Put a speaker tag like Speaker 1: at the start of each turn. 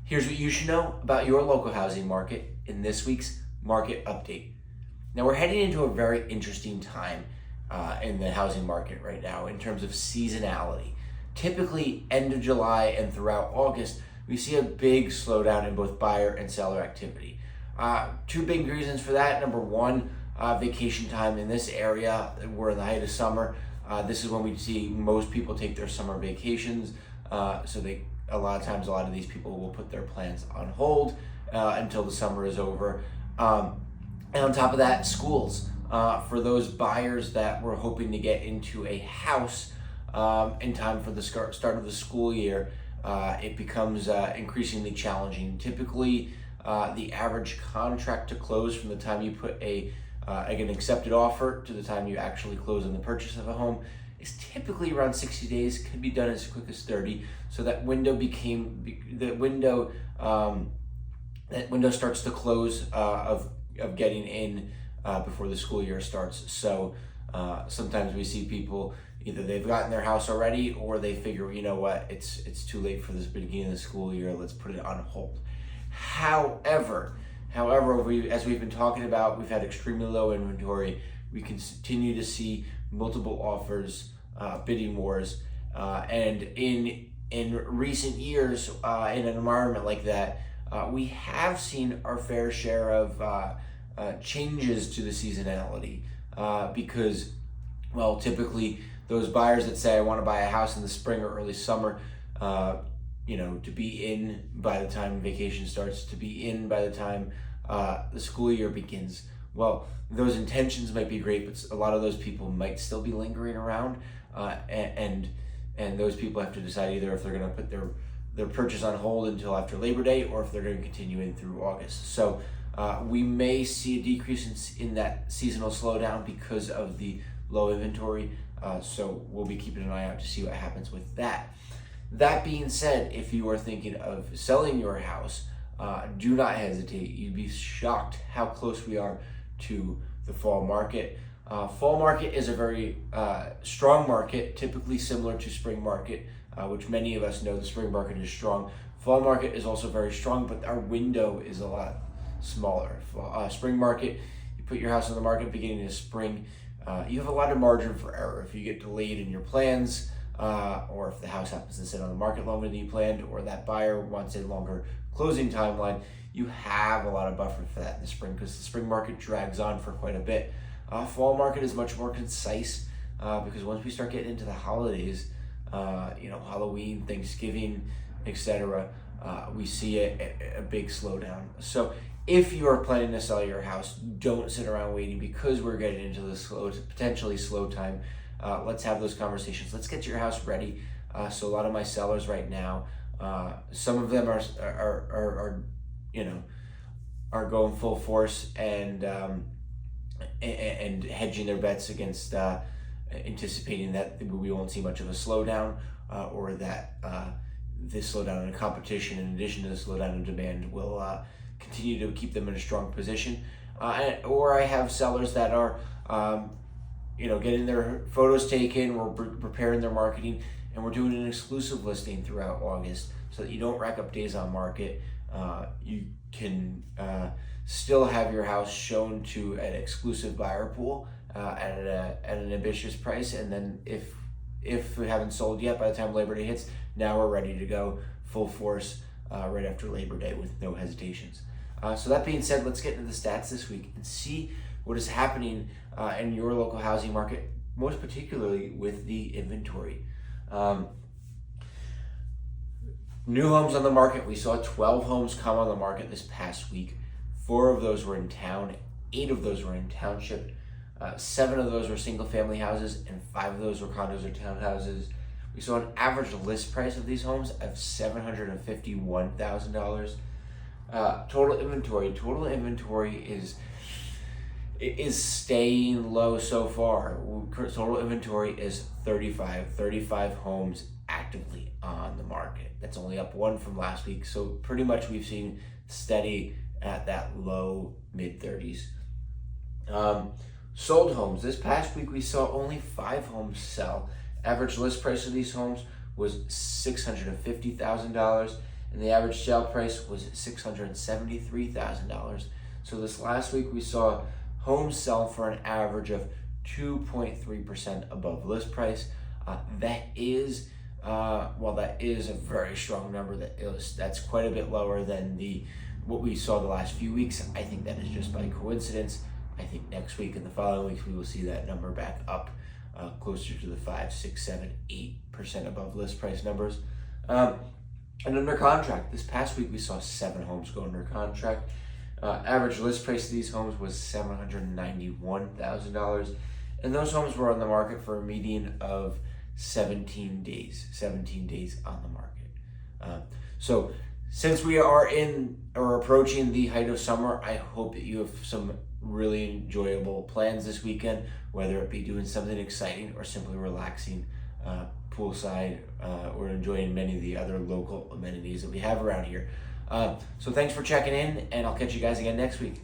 Speaker 1: Here's what you should know about your local housing market in this week's market update. Now, we're heading into a very interesting time in the housing market right now in terms of seasonality. Typically, end of July and throughout August, we see a big slowdown in both buyer and seller activity. Two big reasons for that. Number one, vacation time in this area. We're in the height of summer. This is when we see most people take their summer vacations. A lot of these people will put their plans on hold until the summer is over. And on top of that, schools. For those buyers that were hoping to get into a house in time for the start of the school year, it becomes increasingly challenging. Typically, the average contract to close from the time you put an accepted offer to the time you actually close on the purchase of a home is typically around 60 days, could be done as quick as 30. So that window starts to close of getting in before the school year starts. So sometimes we see people, either they've gotten their house already or they figure, you know what, it's too late for this beginning of the school year, let's put it on hold. However, as we've been talking about, we've had extremely low inventory. We continue to see multiple offers, bidding wars, and in recent years, in an environment like that, we have seen our fair share of changes to the seasonality because, well, typically those buyers that say I want to buy a house in the spring or early summer, to be in by the time vacation starts, to be in by the time the school year begins. Well, those intentions might be great, but a lot of those people might still be lingering around, and those people have to decide either if they're going to put their purchase on hold until after Labor Day or if they're going to continue in through August. So we may see a decrease in that seasonal slowdown because of the low inventory. So we'll be keeping an eye out to see what happens with that. That being said, if you are thinking of selling your house, do not hesitate. You'd be shocked how close we are to the fall market. Fall market is a very strong market, typically similar to spring market, which many of us know the spring market is strong. Fall market is also very strong, but our window is a lot smaller. Spring market, you put your house on the market beginning of spring, you have a lot of margin for error. If you get delayed in your plans, or if the house happens to sit on the market longer than you planned, or that buyer wants a longer closing timeline, you have a lot of buffer for that in the spring because the spring market drags on for quite a bit. Fall market is much more concise because once we start getting into the holidays, Halloween, Thanksgiving, etc., we see a big slowdown. So if you are planning to sell your house, don't sit around waiting because we're getting into the potentially slow time. Let's have those conversations. Let's get your house ready. So a lot of my sellers right now, some of them are going full force and hedging their bets against anticipating that we won't see much of a slowdown, or that this slowdown in competition, in addition to the slowdown in demand, will continue to keep them in a strong position. Or I have sellers that are getting their photos taken, we're preparing their marketing, and we're doing an exclusive listing throughout August so that you don't rack up days on market. You can still have your house shown to an exclusive buyer pool at an ambitious price, and then if we haven't sold yet by the time Labor Day hits, now we're ready to go full force right after Labor Day with no hesitations. So that being said, let's get into the stats this week and see what is happening in your local housing market, most particularly with the inventory. New homes on the market. We saw 12 homes come on the market this past week. 4 of those were in town, 8 of those were in township, 7 of those were single family houses, and 5 of those were condos or townhouses. We saw an average list price of these homes of $751,000. Total inventory is staying low so far. Total inventory is 35 homes actively on the market. That's only up 1 from last week. So pretty much we've seen steady at that low mid 30s. Sold homes. This past week we saw only 5 homes sell. Average list price of these homes was $650,000. and the average sale price was $673,000. So this last week we saw homes sell for an average of 2.3% above list price. That is a very strong number. That's quite a bit lower than what we saw the last few weeks. I think that is just by coincidence. I think next week and the following weeks we will see that number back up closer to the 5, 6, 7, 8% above list price numbers. And under contract, this past week we saw 7 homes go under contract. Average list price of these homes was $791,000, and those homes were on the market for a median of 17 days on the market. So since we are approaching the height of summer, I hope that you have some really enjoyable plans this weekend, whether it be doing something exciting or simply relaxing poolside or enjoying many of the other local amenities that we have around here. So thanks for checking in, and I'll catch you guys again next week.